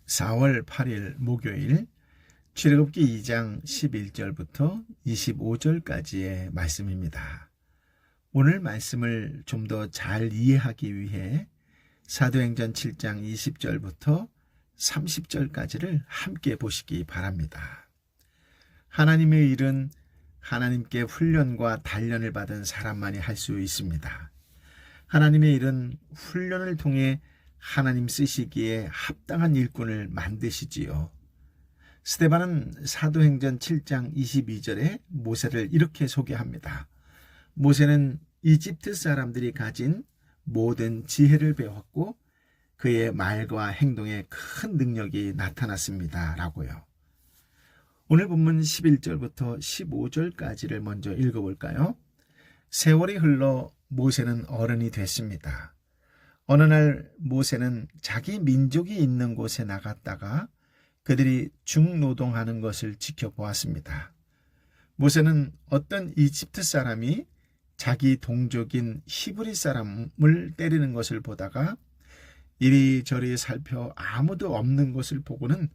4월 8일 목요일 출애굽기 2장 11절부터 25절까지의 말씀입니다. 오늘 말씀을 좀 더 잘 이해하기 위해 사도행전 7장 20절부터 30절까지를 함께 보시기 바랍니다. 하나님의 일은 하나님께 훈련과 단련을 받은 사람만이 할 수 있습니다. 하나님의 일은 훈련을 통해 하나님 쓰시기에 합당한 일꾼을 만드시지요. 스데반은 사도행전 7장 22절에 모세를 이렇게 소개합니다. 모세는 이집트 사람들이 가진 모든 지혜를 배웠고 그의 말과 행동에 큰 능력이 나타났습니다. 라고요. 오늘 본문 11절부터 15절까지를 먼저 읽어볼까요? 세월이 흘러 모세는 어른이 됐습니다. 어느 날 모세는 자기 민족이 있는 곳에 나갔다가 그들이 중노동하는 것을 지켜보았습니다. 모세는 어떤 이집트 사람이 자기 동족인 히브리 사람을 때리는 것을 보다가 이리저리 살펴 아무도 없는 것을 보고는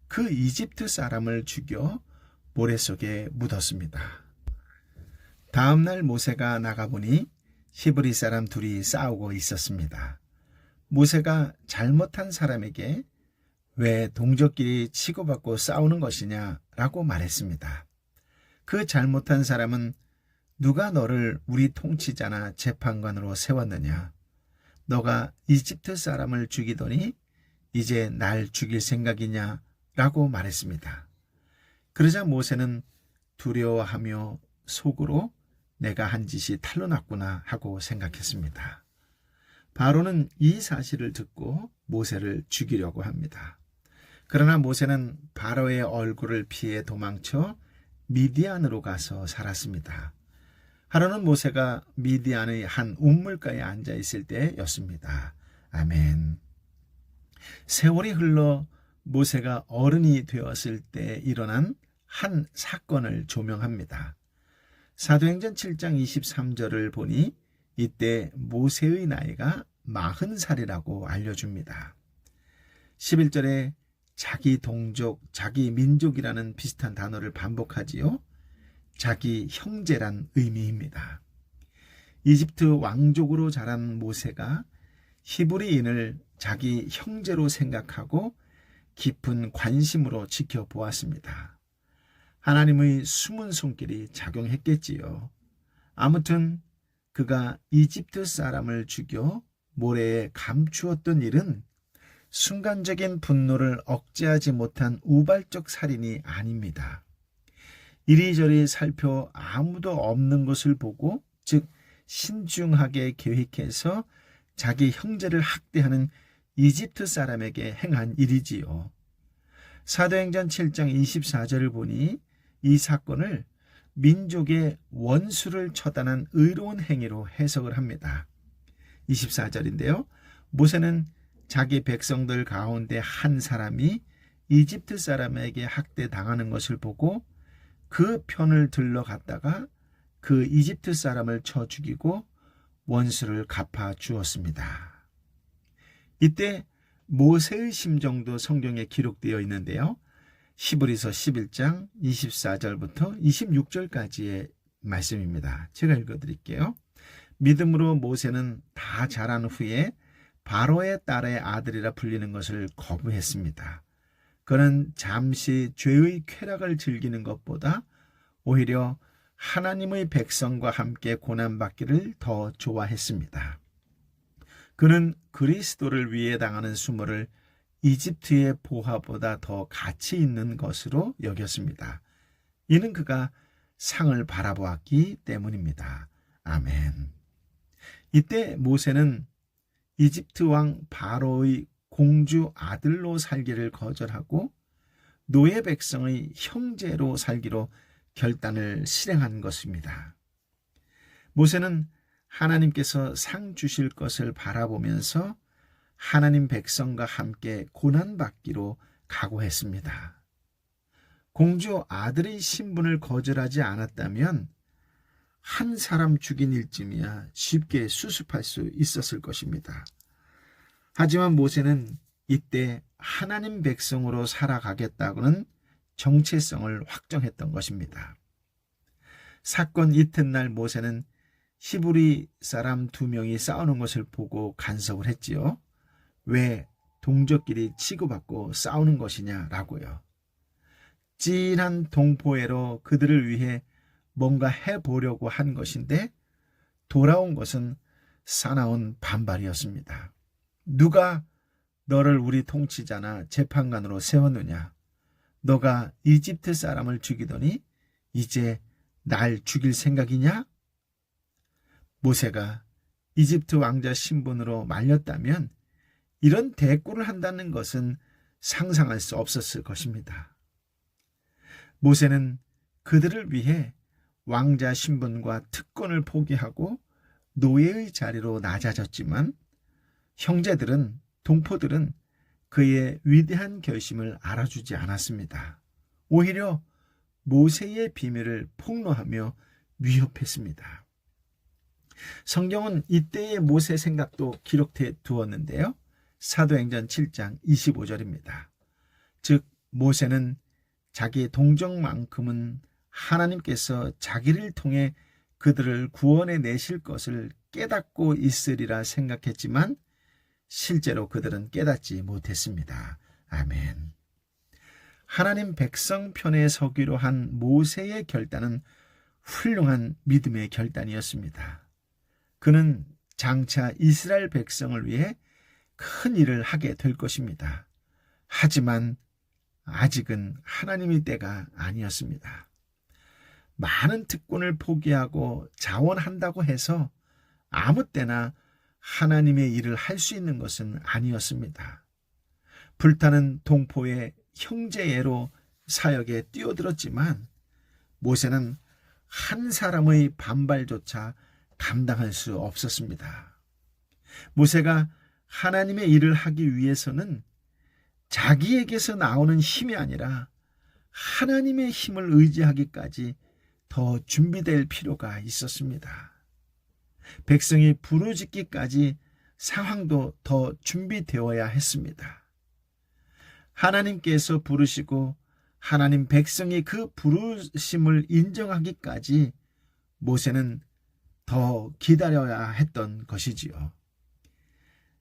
그 이집트 사람을 죽여 모래 속에 묻었습니다. 다음 날 모세가 나가보니 히브리 사람 둘이 싸우고 있었습니다. 모세가 잘못한 사람에게 왜 동족끼리 치고받고 싸우는 것이냐라고 말했습니다. 그 잘못한 사람은 누가 너를 우리 통치자나 재판관으로 세웠느냐? 너가 이집트 사람을 죽이더니 이제 날 죽일 생각이냐? 라고 말했습니다. 그러자 모세는 두려워하며 속으로 내가 한 짓이 탄로났구나 하고 생각했습니다. 바로는 이 사실을 듣고 모세를 죽이려고 합니다. 그러나 모세는 바로의 얼굴을 피해 도망쳐 미디안으로 가서 살았습니다. 하루는 모세가 미디안의 한 우물가에 앉아 있을 때였습니다. 아멘. 세월이 흘러 모세가 어른이 되었을 때 일어난 한 사건을 조명합니다. 사도행전 7장 23절을 보니 이때 모세의 나이가 40살이라고 알려줍니다. 11절에 자기 동족, 자기 민족이라는 비슷한 단어를 반복하지요. 자기 형제란 의미입니다. 이집트 왕족으로 자란 모세가 히브리인을 자기 형제로 생각하고 깊은 관심으로 지켜보았습니다. 하나님의 숨은 손길이 작용했겠지요. 아무튼 그가 이집트 사람을 죽여 모래에 감추었던 일은 순간적인 분노를 억제하지 못한 우발적 살인이 아닙니다. 이리저리 살펴 아무도 없는 것을 보고, 즉 신중하게 계획해서 자기 형제를 학대하는 이집트 사람에게 행한 일이지요. 사도행전 7장 24절을 보니 이 사건을 민족의 원수를 처단한 의로운 행위로 해석을 합니다. 24절인데요. 모세는 자기 백성들 가운데 한 사람이 이집트 사람에게 학대당하는 것을 보고 그 편을 들러갔다가 그 이집트 사람을 쳐 죽이고 원수를 갚아 주었습니다. 이때 모세의 심정도 성경에 기록되어 있는데요. 히브리서 11장 24절부터 26절까지의 말씀입니다. 제가 읽어드릴게요. 믿음으로 모세는 다 자란 후에 바로의 딸의 아들이라 불리는 것을 거부했습니다. 그는 잠시 죄의 쾌락을 즐기는 것보다 오히려 하나님의 백성과 함께 고난받기를 더 좋아했습니다. 그는 그리스도를 위해 당하는 수모를 이집트의 보화보다 더 가치 있는 것으로 여겼습니다. 이는 그가 상을 바라보았기 때문입니다. 아멘. 이때 모세는 이집트 왕 바로의 공주 아들로 살기를 거절하고 노예 백성의 형제로 살기로 결단을 실행한 것입니다. 모세는 하나님께서 상 주실 것을 바라보면서 하나님 백성과 함께 고난받기로 각오했습니다. 공주 아들의 신분을 거절하지 않았다면 한 사람 죽인 일쯤이야 쉽게 수습할 수 있었을 것입니다. 하지만 모세는 이때 하나님 백성으로 살아가겠다고는 정체성을 확정했던 것입니다. 사건 이튿날 모세는 히브리 사람 2명이 싸우는 것을 보고 간섭을 했지요. 왜 동족끼리 치고받고 싸우는 것이냐라고요. 찐한 동포애로 그들을 위해 뭔가 해보려고 한 것인데 돌아온 것은 사나운 반발이었습니다. 누가 너를 우리 통치자나 재판관으로 세웠느냐? 너가 이집트 사람을 죽이더니 이제 날 죽일 생각이냐? 모세가 이집트 왕자 신분으로 말렸다면 이런 대꾸를 한다는 것은 상상할 수 없었을 것입니다. 모세는 그들을 위해 왕자 신분과 특권을 포기하고 노예의 자리로 낮아졌지만 형제들은, 동포들은 그의 위대한 결심을 알아주지 않았습니다. 오히려 모세의 비밀을 폭로하며 위협했습니다. 성경은 이때의 모세 생각도 기록해 두었는데요. 사도행전 7장 25절입니다. 즉 모세는 자기 동정만큼은 하나님께서 자기를 통해 그들을 구원해 내실 것을 깨닫고 있으리라 생각했지만 실제로 그들은 깨닫지 못했습니다. 아멘. 하나님 백성 편에 서기로 한 모세의 결단은 훌륭한 믿음의 결단이었습니다. 그는 장차 이스라엘 백성을 위해 큰 일을 하게 될 것입니다. 하지만 아직은 하나님의 때가 아니었습니다. 많은 특권을 포기하고 자원한다고 해서 아무 때나 하나님의 일을 할 수 있는 것은 아니었습니다. 불타는 동포의 형제애로 사역에 뛰어들었지만 모세는 한 사람의 반발조차 감당할 수 없었습니다. 모세가 하나님의 일을 하기 위해서는 자기에게서 나오는 힘이 아니라 하나님의 힘을 의지하기까지 더 준비될 필요가 있었습니다. 백성이 부르짖기까지 상황도 더 준비되어야 했습니다. 하나님께서 부르시고 하나님 백성이 그 부르심을 인정하기까지 모세는 더 기다려야 했던 것이지요.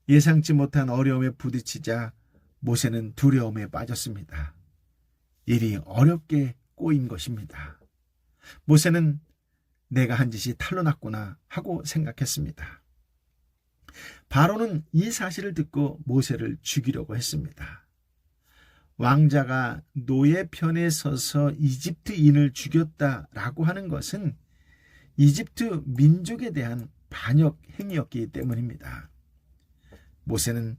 예상치 못한 어려움에 부딪히자 모세는 두려움에 빠졌습니다. 일이 어렵게 꼬인 것입니다. 모세는 내가 한 짓이 탈로 났구나 하고 생각했습니다. 바로는 이 사실을 듣고 모세를 죽이려고 했습니다. 왕자가 노예 편에 서서 이집트인을 죽였다라고 하는 것은 이집트 민족에 대한 반역 행위였기 때문입니다. 모세는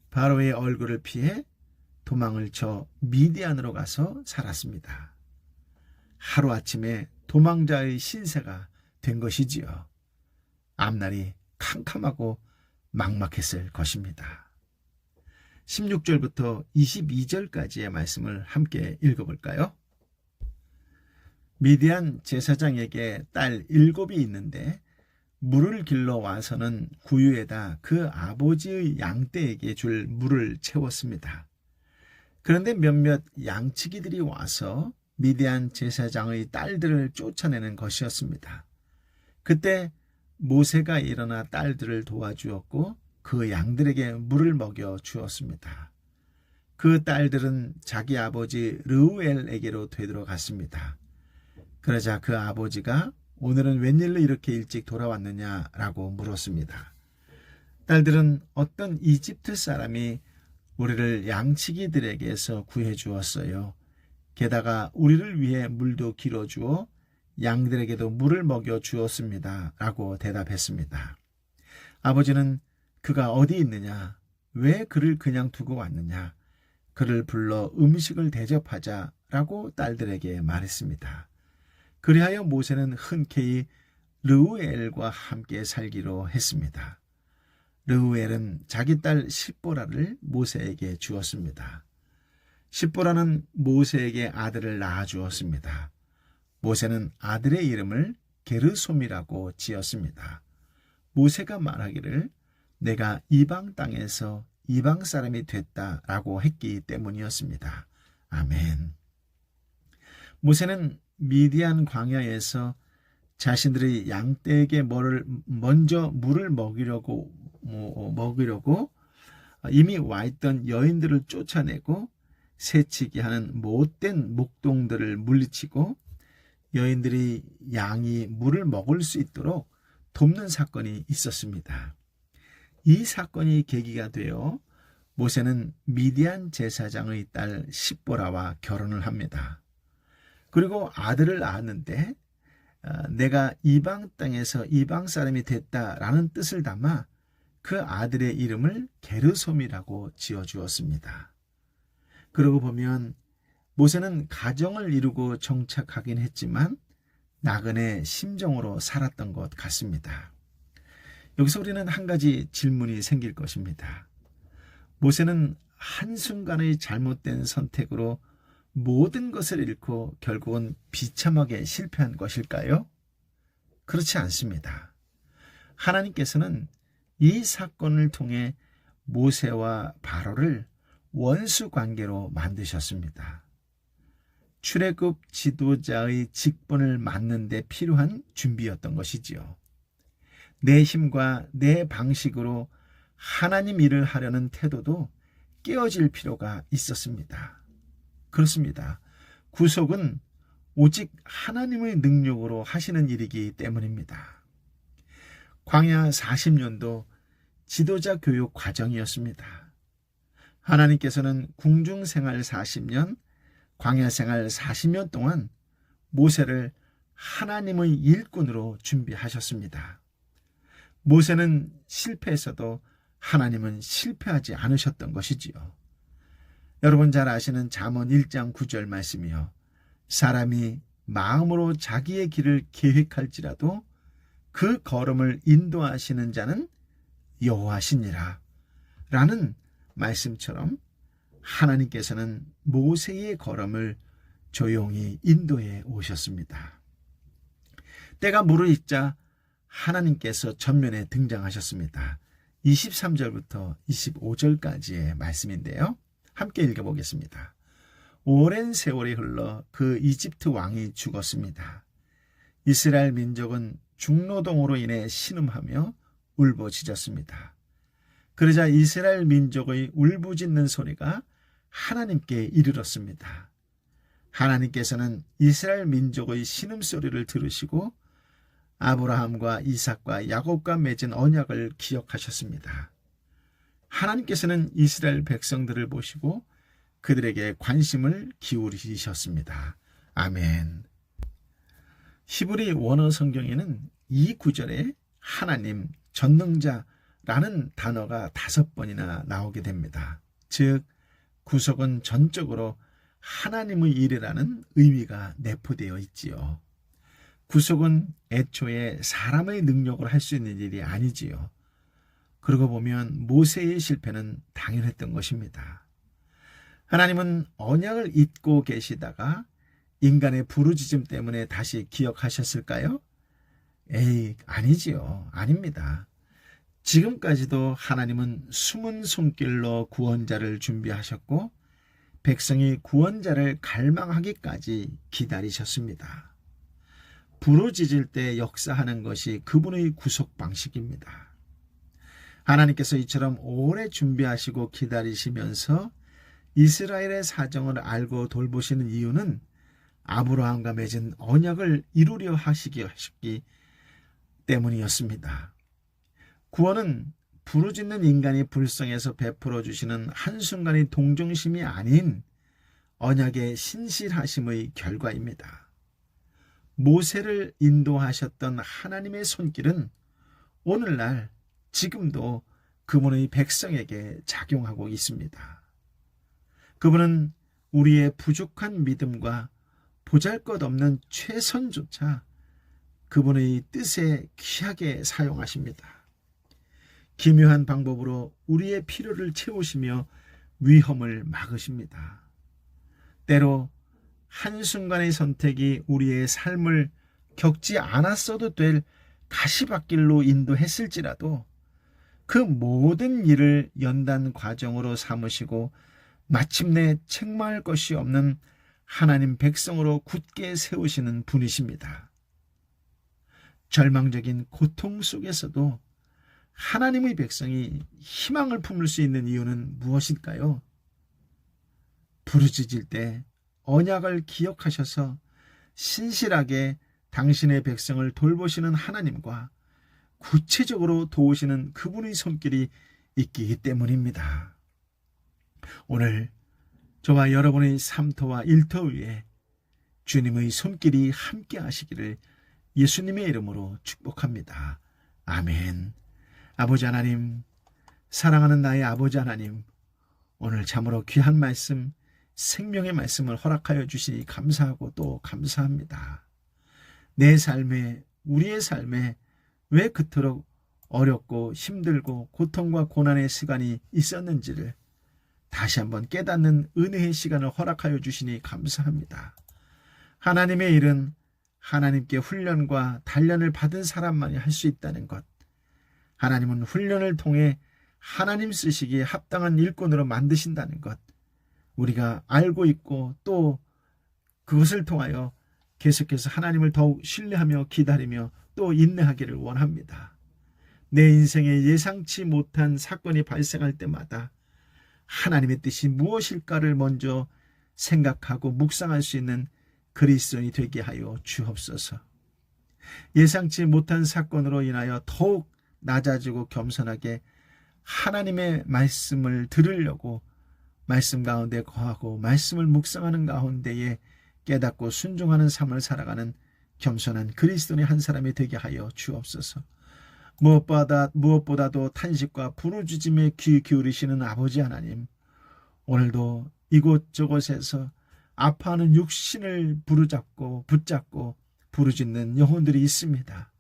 바로의 얼굴을 피해 도망을 쳐 미디안으로 가서 살았습니다. 하루아침에 도망자의 신세가 된 것이지요. 앞날이 캄캄하고 막막했을 것입니다. 16절부터 22절까지의 말씀을 함께 읽어볼까요? 미디안 제사장에게 딸 7이 있는데 물을 길러 와서는 구유에다 그 아버지의 양떼에게 줄 물을 채웠습니다. 그런데 몇몇 양치기들이 와서 미디안 제사장의 딸들을 쫓아내는 것이었습니다. 그때 모세가 일어나 딸들을 도와주었고 그 양들에게 물을 먹여 주었습니다. 그 딸들은 자기 아버지 르우엘에게로 되돌아갔습니다. 그러자 그 아버지가 오늘은 웬일로 이렇게 일찍 돌아왔느냐라고 물었습니다. 딸들은 어떤 이집트 사람이 우리를 양치기들에게서 구해 주었어요. 게다가 우리를 위해 물도 길어주어 양들에게도 물을 먹여 주었습니다. 라고 대답했습니다. 아버지는 그가 어디 있느냐? 왜 그를 그냥 두고 왔느냐? 그를 불러 음식을 대접하자 라고 딸들에게 말했습니다. 그리하여 모세는 흔쾌히 르우엘과 함께 살기로 했습니다. 르우엘은 자기 딸 십보라를 모세에게 주었습니다. 십보라는 모세에게 아들을 낳아주었습니다. 모세는 아들의 이름을 게르솜이라고 지었습니다. 모세가 말하기를 내가 이방 땅에서 이방 사람이 됐다라고 했기 때문이었습니다. 아멘. 모세는 미디안 광야에서 자신들의 양떼에게 먼저 물을 먹이려고 이미 와 있던 여인들을 쫓아내고 새치기 하는 못된 목동들을 물리치고 여인들이 양이 물을 먹을 수 있도록 돕는 사건이 있었습니다. 이 사건이 계기가 되어 모세는 미디안 제사장의 딸 십보라와 결혼을 합니다. 그리고 아들을 낳았는데 내가 이방 땅에서 이방 사람이 됐다라는 뜻을 담아 그 아들의 이름을 게르솜이라고 지어주었습니다. 그러고 보면 모세는 가정을 이루고 정착하긴 했지만 나그네 심정으로 살았던 것 같습니다. 여기서 우리는 한 가지 질문이 생길 것입니다. 모세는 한순간의 잘못된 선택으로 모든 것을 잃고 결국은 비참하게 실패한 것일까요? 그렇지 않습니다. 하나님께서는 이 사건을 통해 모세와 바로를 원수 관계로 만드셨습니다. 출애굽 지도자의 직분을 맡는 데 필요한 준비였던 것이지요. 내 힘과 내 방식으로 하나님 일을 하려는 태도도 깨어질 필요가 있었습니다. 그렇습니다. 구속은 오직 하나님의 능력으로 하시는 일이기 때문입니다. 광야 40년도 지도자 교육 과정이었습니다. 하나님께서는 궁중생활 40년, 광야생활 40년 동안 모세를 하나님의 일꾼으로 준비하셨습니다. 모세는 실패했어도 하나님은 실패하지 않으셨던 것이지요. 여러분 잘 아시는 잠언 1장 9절 말씀이요. 사람이 마음으로 자기의 길을 계획할지라도 그 걸음을 인도하시는 자는 여호와시니라 라는 말씀처럼 하나님께서는 모세의 걸음을 조용히 인도해 오셨습니다. 때가 무르익자 하나님께서 전면에 등장하셨습니다. 23절부터 25절까지의 말씀인데요. 함께 읽어보겠습니다. 오랜 세월이 흘러 그 이집트 왕이 죽었습니다. 이스라엘 민족은 중노동으로 인해 신음하며 울부짖었습니다. 그러자 이스라엘 민족의 울부짖는 소리가 하나님께 이르렀습니다. 하나님께서는 이스라엘 민족의 신음소리를 들으시고 아브라함과 이삭과 야곱과 맺은 언약을 기억하셨습니다. 하나님께서는 이스라엘 백성들을 보시고 그들에게 관심을 기울이셨습니다. 아멘. 히브리 원어 성경에는 이 구절에 하나님, 전능자라는 단어가 5번이나 나오게 됩니다. 즉 구속은 전적으로 하나님의 일이라는 의미가 내포되어 있지요. 구속은 애초에 사람의 능력으로 할 수 있는 일이 아니지요. 그러고 보면 모세의 실패는 당연했던 것입니다. 하나님은 언약을 잊고 계시다가 인간의 부르짖음 때문에 다시 기억하셨을까요? 아니지요. 아닙니다. 지금까지도 하나님은 숨은 손길로 구원자를 준비하셨고 백성이 구원자를 갈망하기까지 기다리셨습니다. 부르짖을 때 역사하는 것이 그분의 구속 방식입니다. 하나님께서 이처럼 오래 준비하시고 기다리시면서 이스라엘의 사정을 알고 돌보시는 이유는 아브라함과 맺은 언약을 이루려 하시기 때문이었습니다. 구원은 부르짖는 인간이 불쌍해서 베풀어 주시는 한순간의 동정심이 아닌 언약의 신실하심의 결과입니다. 모세를 인도하셨던 하나님의 손길은 오늘날 지금도 그분의 백성에게 작용하고 있습니다. 그분은 우리의 부족한 믿음과 보잘것없는 최선조차 그분의 뜻에 귀하게 사용하십니다. 기묘한 방법으로 우리의 필요를 채우시며 위험을 막으십니다. 때로 한순간의 선택이 우리의 삶을 겪지 않았어도 될 가시밭길로 인도했을지라도 그 모든 일을 연단 과정으로 삼으시고 마침내 책망할 것이 없는 하나님 백성으로 굳게 세우시는 분이십니다. 절망적인 고통 속에서도 하나님의 백성이 희망을 품을 수 있는 이유는 무엇일까요? 부르짖을 때 언약을 기억하셔서 신실하게 당신의 백성을 돌보시는 하나님과 구체적으로 도우시는 그분의 손길이 있기 때문입니다. 오늘 저와 여러분의 삶터와 일터 위에 주님의 손길이 함께 하시기를 예수님의 이름으로 축복합니다. 아멘. 아버지 하나님, 사랑하는 나의 아버지 하나님, 오늘 참으로 귀한 말씀, 생명의 말씀을 허락하여 주시니 감사하고 또 감사합니다. 내 삶에, 우리의 삶에 왜 그토록 어렵고 힘들고 고통과 고난의 시간이 있었는지를 다시 한번 깨닫는 은혜의 시간을 허락하여 주시니 감사합니다. 하나님의 일은 하나님께 훈련과 단련을 받은 사람만이 할 수 있다는 것, 하나님은 훈련을 통해 하나님 쓰시기에 합당한 일꾼으로 만드신다는 것, 우리가 알고 있고 또 그것을 통하여 계속해서 하나님을 더욱 신뢰하며 기다리며 또 인내하기를 원합니다. 내 인생에 예상치 못한 사건이 발생할 때마다 하나님의 뜻이 무엇일까를 먼저 생각하고 묵상할 수 있는 그리스도인이 되게 하여 주옵소서. 예상치 못한 사건으로 인하여 더욱 낮아지고 겸손하게 하나님의 말씀을 들으려고 말씀 가운데 거하고 말씀을 묵상하는 가운데에 깨닫고 순종하는 삶을 살아가는 겸손한 그리스도인의 한 사람이 되게 하여 주옵소서. 무엇보다도 탄식과 부르짖음에 귀 기울이시는 아버지 하나님, 오늘도 이곳저곳에서 아파하는 육신을 붙잡고 부르짖는 영혼들이 있습니다.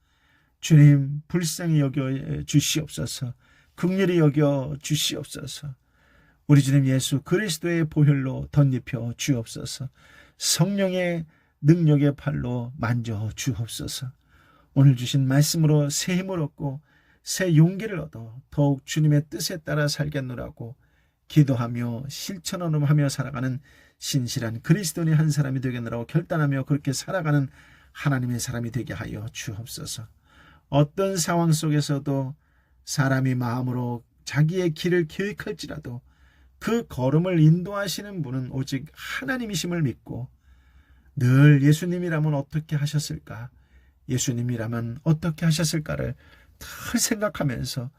주님, 불쌍히 여겨 주시옵소서. 긍휼히 여겨 주시옵소서. 우리 주님 예수 그리스도의 보혈로 덧입혀 주옵소서. 성령의 능력의 팔로 만져 주옵소서. 오늘 주신 말씀으로 새 힘을 얻고 새 용기를 얻어 더욱 주님의 뜻에 따라 살겠노라고 기도하며 실천하며 살아가는 신실한 그리스도인의 한 사람이 되겠노라고 결단하며 그렇게 살아가는 하나님의 사람이 되게 하여 주옵소서. 어떤 상황 속에서도 사람이 마음으로 자기의 길을 계획할지라도 그 걸음을 인도하시는 분은 오직 하나님이심을 믿고 늘 예수님이라면 어떻게 하셨을까? 예수님이라면 어떻게 하셨을까를 늘 생각하면서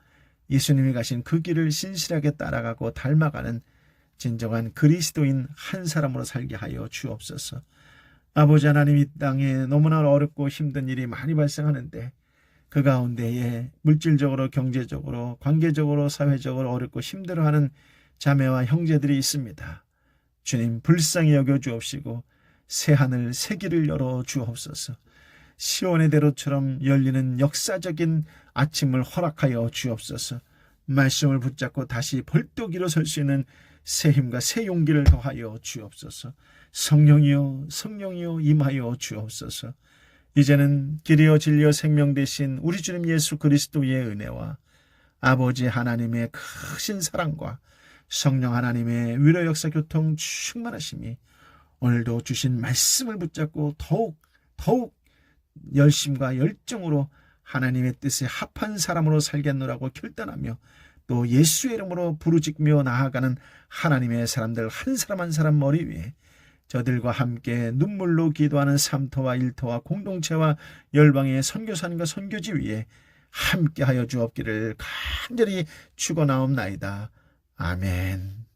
예수님이 가신 그 길을 신실하게 따라가고 닮아가는 진정한 그리스도인 한 사람으로 살게 하여 주옵소서. 아버지 하나님, 이 땅에 너무나 어렵고 힘든 일이 많이 발생하는데 그 가운데에 물질적으로 경제적으로 관계적으로 사회적으로 어렵고 힘들어하는 자매와 형제들이 있습니다. 주님, 불쌍히 여겨 주옵시고 새하늘 새 길을 열어 주옵소서. 시온의 대로처럼 열리는 역사적인 아침을 허락하여 주옵소서. 말씀을 붙잡고 다시 벌떡 일어설 수 있는 새 힘과 새 용기를 더하여 주옵소서. 성령이여 임하여 주옵소서. 이제는 길이요 진리요 생명 되신 우리 주님 예수 그리스도의 은혜와 아버지 하나님의 크신 사랑과 성령 하나님의 위로 역사 교통 충만하심이 오늘도 주신 말씀을 붙잡고 더욱 열심과 열정으로 하나님의 뜻에 합한 사람으로 살겠노라고 결단하며 또 예수의 이름으로 부르짖며 나아가는 하나님의 사람들 한 사람 한 사람 머리 위에 저들과 함께 눈물로 기도하는 삶터와 일터와 공동체와 열방의 선교사님과 선교지 위에 함께하여 주옵기를 간절히 축원하옵나이다. 아멘.